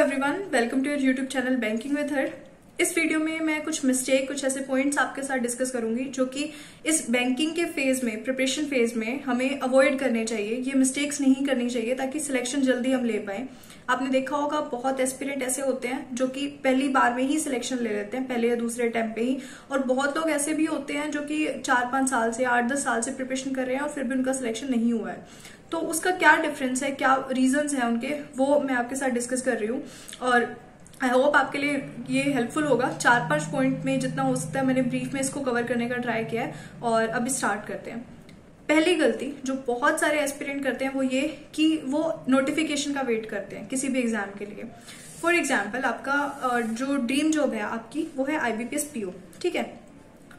Everyone, welcome to your YouTube channel banking with her. इस video में मैं कुछ ऐसे पॉइंट्स आपके साथ डिस्कस करूंगी जो कि इस बैंकिंग के फेज में, प्रिपरेशन फेज में हमें अवॉइड करने चाहिए। ये मिस्टेक्स नहीं करनी चाहिए ताकि सिलेक्शन जल्दी हम ले पाए। आपने देखा होगा बहुत एस्पिरेंट ऐसे होते हैं जो कि पहली बार में ही सिलेक्शन ले लेते हैं, पहले या दूसरे अटेम्प्ट पे ही। और बहुत लोग ऐसे भी होते हैं जो कि 4-5 साल से 8-10 साल से प्रिपरेशन कर रहे हैं और फिर भी उनका सिलेक्शन नहीं हुआ है। तो उसका क्या डिफरेंस है, क्या रीजंस है उनके, वो मैं आपके साथ डिस्कस कर रही हूँ और आई होप आपके लिए ये हेल्पफुल होगा। 4-5 पॉइंट में जितना हो सकता है मैंने ब्रीफ में इसको कवर करने का ट्राई किया है और अब स्टार्ट करते हैं। पहली गलती जो बहुत सारे एस्पिरेंट करते हैं वो ये कि वो नोटिफिकेशन का वेट करते हैं किसी भी एग्जाम के लिए। फॉर एग्जाम्पल, आपका जो ड्रीम जॉब है आपकी वो है IBPS PO, ठीक है।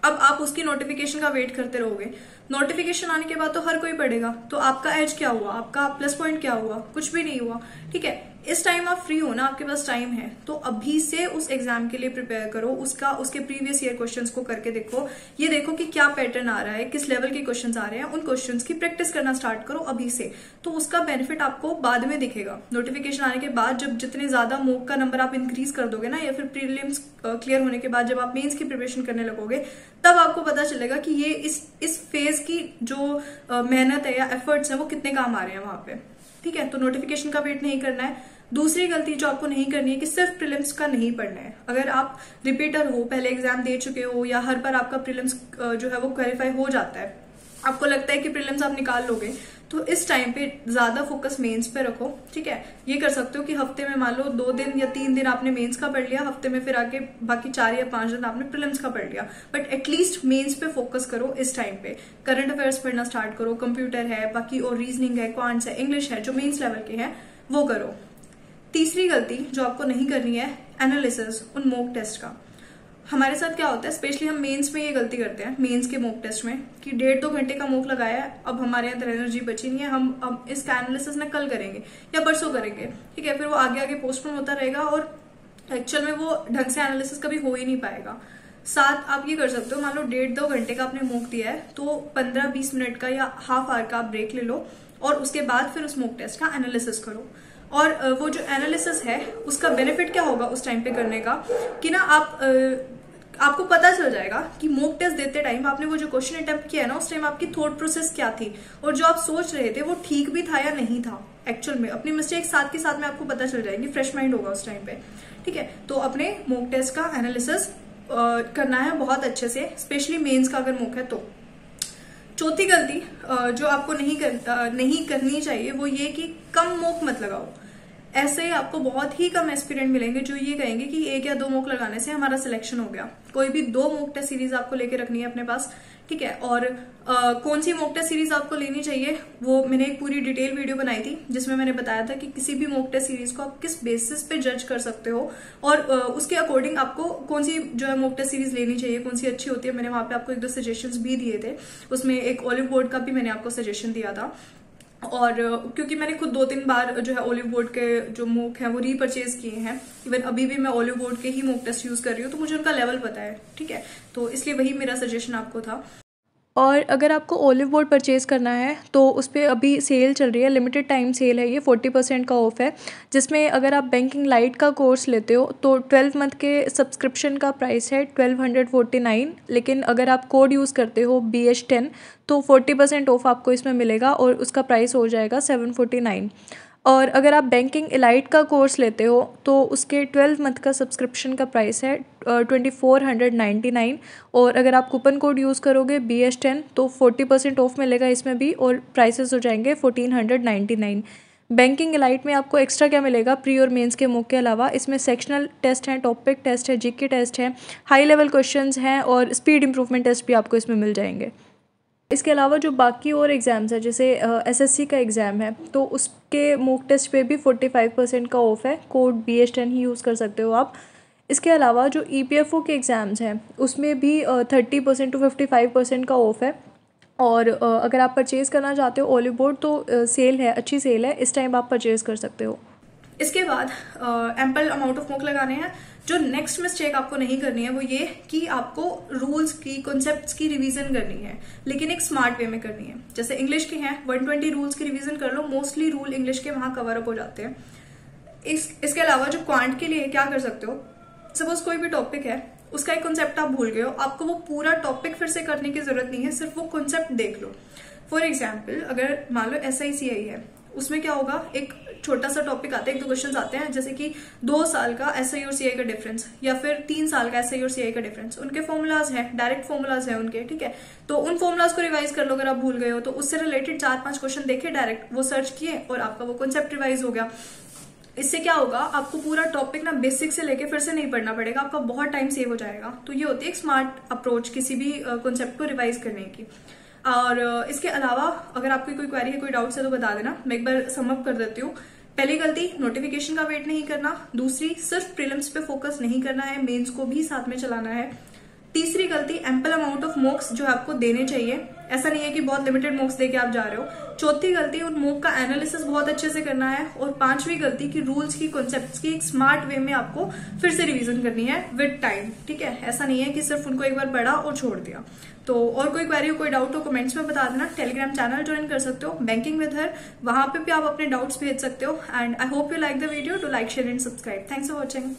अब आप उसकी नोटिफिकेशन का वेट करते रहोगे। नोटिफिकेशन आने के बाद तो हर कोई पढ़ेगा, तो आपका एज क्या हुआ, आपका प्लस पॉइंट क्या हुआ, कुछ भी नहीं हुआ, ठीक है। इस टाइम आप फ्री हो ना, आपके पास टाइम है, तो अभी से उस एग्जाम के लिए प्रिपेयर करो। उसके प्रीवियस ईयर क्वेश्चंस को करके देखो, ये देखो कि क्या पैटर्न आ रहा है, किस लेवल के क्वेश्चंस आ रहे हैं, उन क्वेश्चंस की प्रैक्टिस करना स्टार्ट करो अभी से। तो उसका बेनिफिट आपको बाद में दिखेगा। नोटिफिकेशन आने के बाद जब जितने ज्यादा मॉक का नंबर आप इंक्रीज कर दोगे ना, या फिर प्रीलिम्स क्लियर होने के बाद जब आप मेंस की प्रिपरेशन करने लगोगे, तब आपको पता चलेगा कि ये इस फेज की जो मेहनत है या एफर्ट्स है वो कितने काम आ रहे हैं वहां पे, ठीक है। तो नोटिफिकेशन का वेट नहीं करना है। दूसरी गलती जो आपको नहीं करनी है कि सिर्फ प्रीलिम्स का नहीं पढ़ना है। अगर आप रिपीटर हो, पहले एग्जाम दे चुके हो या हर बार आपका प्रीलिम्स जो है वो क्वालिफाई हो जाता है, आपको लगता है कि प्रीलिम्स आप निकाल लोगे, तो इस टाइम पे ज्यादा फोकस मेंस पे रखो, ठीक है। ये कर सकते हो कि हफ्ते में मान लो 2 दिन या 3 दिन आपने मेंस का पढ़ लिया, हफ्ते में फिर आके बाकी 4 या 5 दिन आपने प्रीलिम्स का पढ़ लिया, बट एटलीस्ट मेंस पे फोकस करो इस टाइम पे। करंट अफेयर्स पढ़ना स्टार्ट करो, कंप्यूटर है, बाकी और रीजनिंग है, क्वांट्स है, इंग्लिश है, जो मेंस लेवल के हैं वो करो। तीसरी गलती जो आपको नहीं करनी है, एनालिसिस उन मॉक टेस्ट का। हमारे साथ क्या होता है, स्पेशली हम मेंस में ये गलती करते हैं, मेंस के मॉक टेस्ट में, कि 1.5-2 घंटे का मॉक लगाया है, अब हमारे अंदर एनर्जी बची नहीं है, हम अब इसका एनालिसिस ना कल करेंगे या परसों करेंगे, ठीक है। फिर वो आगे आगे पोस्टपोन होता रहेगा और एक्चुअल में वो ढंग से एनालिसिस कभी हो ही नहीं पाएगा। साथ आप ये कर सकते हो, मान लो 1.5-2 घंटे का आपने मॉक दिया है, तो 15-20 मिनट का या हाफ आवर का आप ब्रेक ले लो और उसके बाद फिर उस मॉक टेस्ट का एनालिसिस करो। और वो जो एनालिसिस है उसका बेनिफिट क्या होगा उस टाइम पे करने का, कि ना आपको पता चल जाएगा कि मॉक टेस्ट देते टाइम आपने वो जो क्वेश्चन अटेम्प्ट किया है ना, उस टाइम आपकी थॉट प्रोसेस क्या थी और जो आप सोच रहे थे वो ठीक भी था या नहीं था। एक्चुअल में अपनी मिस्टेक साथ के साथ में आपको पता चल जाएगी, फ्रेश माइंड होगा उस टाइम पे, ठीक है। तो अपने मॉक टेस्ट का एनालिसिस करना है बहुत अच्छे से, स्पेशली मेंस का अगर मॉक है तो। चौथी गलती जो आपको नहीं करनी चाहिए वो ये कि कम मॉक मत लगाओ। ऐसे आपको बहुत ही कम एस्पिरेंट मिलेंगे जो ये कहेंगे कि 1 या 2 मॉक लगाने से हमारा सिलेक्शन हो गया। कोई भी 2 मॉक टेस्ट सीरीज आपको लेके रखनी है अपने पास, ठीक है। और कौन सी मॉक टेस्ट सीरीज आपको लेनी चाहिए वो मैंने एक पूरी डिटेल वीडियो बनाई थी जिसमें मैंने बताया था कि किसी भी मॉक टेस्ट सीरीज को आप किस बेसिस पे जज कर सकते हो और उसके अकॉर्डिंग आपको कौन सी जो है मॉक टेस्ट सीरीज लेनी चाहिए, कौन सी अच्छी होती है। मैंने वहां पे आपको 1-2 सजेशंस भी दिए थे, उसमें एक ऑलिव बोर्ड का भी मैंने आपको सजेशन दिया था। और क्योंकि मैंने खुद 2-3 बार जो है ऑलिव बोर्ड के जो मॉक हैं वो रीपरचेज किए हैं, इवन अभी भी मैं ऑलिव बोर्ड के ही मॉक टेस्ट यूज कर रही हूँ, तो मुझे उनका लेवल पता है, ठीक है। तो इसलिए वही मेरा सजेशन आपको था। और अगर आपको ऑलिव बोर्ड परचेज़ करना है तो उस पर अभी सेल चल रही है, लिमिटेड टाइम सेल है, ये 40% का ऑफ है। जिसमें अगर आप बैंकिंग लाइट का कोर्स लेते हो तो 12 मंथ के सब्सक्रिप्शन का प्राइस है 1249, लेकिन अगर आप कोड यूज़ करते हो BH10 तो 40% ऑफ आपको इसमें मिलेगा और उसका प्राइस हो जाएगा 749। और अगर आप बैंकिंग एलाइट का कोर्स लेते हो तो उसके 12 मंथ का सब्सक्रिप्शन का प्राइस है 2499, और अगर आप कूपन कोड यूज़ करोगे BH10 तो 40% ऑफ मिलेगा इसमें भी और प्राइसेस हो जाएंगे 1499। बैंकिंग एलाइट में आपको एक्स्ट्रा क्या मिलेगा, प्री और मेंस के मॉक के अलावा इसमें सेक्शनल टेस्ट हैं, टॉपिक टेस्ट है, GK टेस्ट है, हाई लेवल क्वेश्चंस हैं और स्पीड इंप्रूवमेंट टेस्ट भी आपको इसमें मिल जाएंगे। इसके अलावा जो बाकी और एग्ज़ाम्स हैं जैसे SSC का एग्ज़ाम है तो उसके मॉक टेस्ट पे भी 45% का ऑफ है, कोड BH10 ही यूज़ कर सकते हो आप। इसके अलावा जो EPFO के एग्ज़ाम्स हैं उसमें भी 30% to 55% का ऑफ है। और अगर आप परचेज़ करना चाहते हो ऑलिव बोर्ड तो सेल है, अच्छी सेल है, इस टाइम आप परचेज़ कर सकते हो। इसके बाद एम्पल अमाउंट ऑफ मॉक लगाने हैं। जो नेक्स्ट मिस्टेक आपको नहीं करनी है वो ये कि आपको रूल्स की, कॉन्सेप्ट्स की रिवीजन करनी है, लेकिन एक स्मार्ट वे में करनी है। जैसे इंग्लिश के हैं 120 रूल्स की रिवीजन कर लो, मोस्टली रूल इंग्लिश के वहां कवर अप हो जाते हैं। इसके अलावा जो क्वांट के लिए क्या कर सकते हो, सपोज कोई भी टॉपिक है, उसका एक कॉन्सेप्ट आप भूल गए हो, आपको वो पूरा टॉपिक फिर से करने की जरूरत नहीं है, सिर्फ वो कॉन्सेप्ट देख लो। फॉर एग्जाम्पल अगर मान लो SICI है, उसमें क्या होगा, एक छोटा सा टॉपिक आता है, 1-2 क्वेश्चन आते हैं, जैसे कि 2 साल का SI और CI का डिफरेंस, या फिर 3 साल का SI और CI का डिफरेंस, उनके फॉर्मूलाज हैं, डायरेक्ट फॉर्मूलाज हैं उनके, ठीक है। तो उन फॉर्मूलाज को रिवाइज कर लो अगर आप भूल गए हो तो, उससे रिलेटेड 4-5 क्वेश्चन देखे डायरेक्ट, वो सर्च किए और आपका वो कॉन्सेप्ट रिवाइज हो गया। इससे क्या होगा, आपको पूरा टॉपिक ना बेसिक से लेके फिर से नहीं पढ़ना पड़ेगा, आपका बहुत टाइम सेव हो जाएगा। तो ये होती है एक स्मार्ट अप्रोच किसी भी कॉन्सेप्ट को रिवाइज करने की। और इसके अलावा अगर आपकी कोई क्वेरी है, कोई डाउट्स है तो बता देना, मैं एक बार सम अप कर देती हूँ। पहली गलती, नोटिफिकेशन का वेट नहीं करना। दूसरी, सिर्फ प्रीलिम्स पे फोकस नहीं करना है, मेंस को भी साथ में चलाना है। तीसरी गलती, एम्पल अमाउंट ऑफ मॉक्स जो है आपको देने चाहिए, ऐसा नहीं है कि बहुत लिमिटेड मॉक्स देके आप जा रहे हो। चौथी गलती, उन मॉक का एनालिसिस बहुत अच्छे से करना है। और पांचवी गलती कि रूल्स की, कॉन्सेप्ट्स की एक स्मार्ट वे में आपको फिर से रिवीजन करनी है विद टाइम, ठीक है। ऐसा नहीं है कि सिर्फ उनको एक बार पढ़ा और छोड़ दिया। तो और कोई क्वेरी हो, कोई डाउट हो, कमेंट्स में बता देना। टेलीग्राम चैनल ज्वाइन कर सकते हो, बैंकिंग विद हर, वहां पे भी आप अपने डाउट्स भेज सकते हो। And I hope you like the video, to like, share and subscribe. Thanks for watching.